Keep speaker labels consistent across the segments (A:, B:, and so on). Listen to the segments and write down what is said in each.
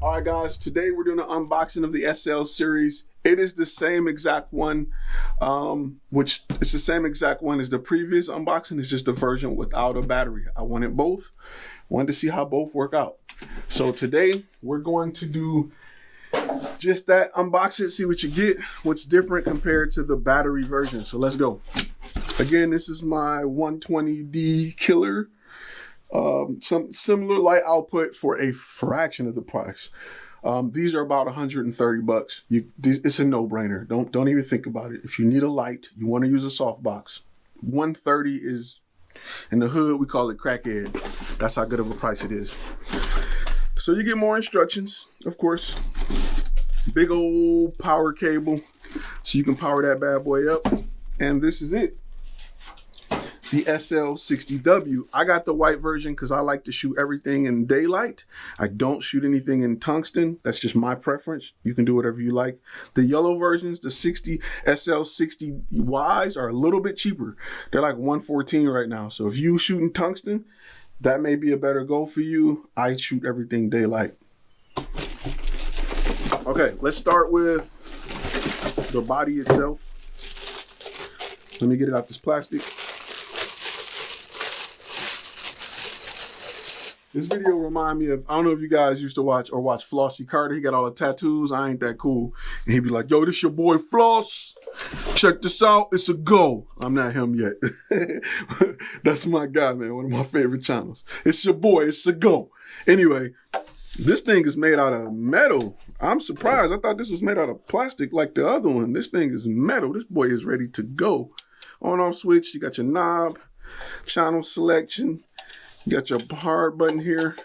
A: All right, guys, today we're doing an unboxing of the SL series. It is the same exact one, which it's the same exact one as the previous unboxing. It's just the version without a battery. I wanted both. Wanted to see how both work out. So today we're going to do just that, unbox it, see what you get, what's different compared to the battery version. So let's go. Again, this is my 120D Killer. Some similar light output for a fraction of the price. These are about 130 bucks. It's a no-brainer. Don't even think about it. If you need a light, you want to use a softbox, 130 is, in the hood we call it crackhead. That's how good of a price it is. So you get more instructions, of course. Big old power cable, so you can power that bad boy up. And this is it. The SL-60w. I got the white version because I like to shoot everything in daylight. I don't shoot anything in tungsten. That's just my preference. You can do whatever you like. The yellow versions, the SL-60Ys, are a little bit cheaper. They're like $114 right now. So if you shoot in tungsten, that may be a better goal for you. I shoot everything daylight. Okay, let's start with the body itself. Let me get it out this plastic. This video remind me of, I don't know if you guys used to watch Flossie Carter. He got all the tattoos. I ain't that cool. And he'd be like, yo, this your boy Floss. Check this out. It's a go. I'm not him yet. That's my guy, man. One of my favorite channels. It's your boy. It's a go. Anyway, this thing is made out of metal. I'm surprised. I thought this was made out of plastic like the other one. This thing is metal. This boy is ready to go. On-off switch. You got your knob, channel selection. You got your hard button here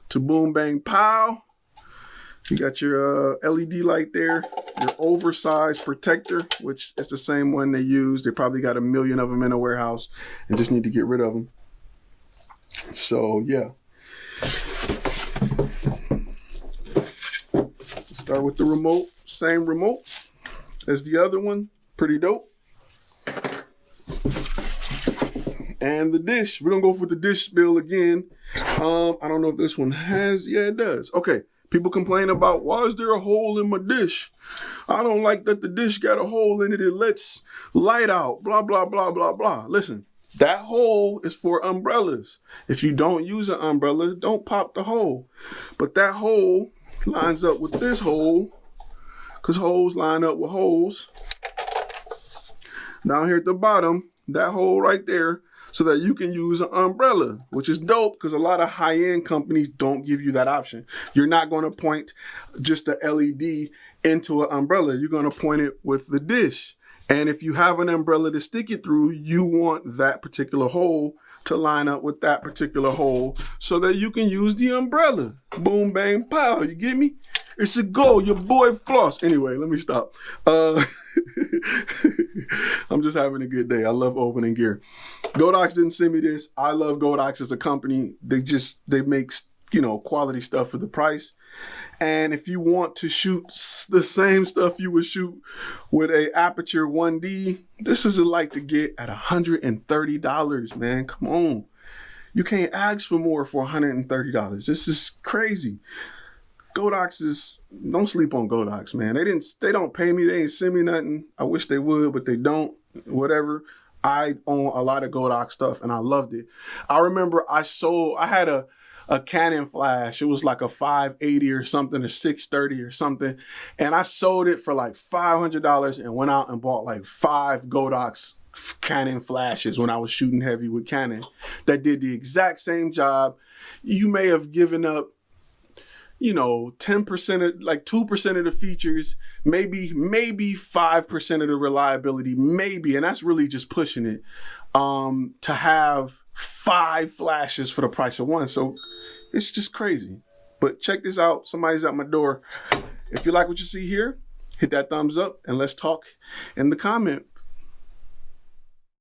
A: to boom, bang, pow. You got your LED light there, your oversized protector, which is the same one they use. They probably got a million of them in a warehouse and just need to get rid of them. So, yeah. Start with the remote. Same remote as the other one. Pretty dope. And the dish, we're gonna go for the dish spill again. I don't know if this one has, yeah, it does. Okay, people complain about, why is there a hole in my dish? I don't like that the dish got a hole in it. It lets light out, blah, blah, blah, blah, blah. Listen, that hole is for umbrellas. If you don't use an umbrella, don't pop the hole. But that hole lines up with this hole, because holes line up with holes. Down here at the bottom, that hole right there, so that you can use an umbrella, which is dope because a lot of high-end companies don't give you that option. You're not going to point just a LED into an umbrella. You're going to point it with the dish. And if you have an umbrella to stick it through, you want that particular hole to line up with that particular hole so that you can use the umbrella. Boom, bang, pow. You get me? It's a go. Your boy Floss. Anyway, let me stop. I'm just having a good day. I love opening gear. Godox didn't send me this. I love Godox as a company. They make, you know, quality stuff for the price. And if you want to shoot the same stuff you would shoot with a Aputure 1D, this is a light to get at $130, man. Come on. You can't ask for more for $130. This is crazy. Godox is, don't sleep on Godox, man. They don't pay me. They ain't send me nothing. I wish they would, but they don't. Whatever. I own a lot of Godox stuff and I loved it. I remember I had a Canon flash. It was like a 580 or something, or 630 or something. And I sold it for like $500 and went out and bought like 5 Godox Canon flashes when I was shooting heavy with Canon that did the exact same job. You may have given up, you know, 10% of, like 2% of the features, maybe 5% of the reliability, maybe, and that's really just pushing it, to have 5 flashes for the price of 1. So it's just crazy. But check this out. Somebody's at my door. If you like what you see here, hit that thumbs up and let's talk in the comment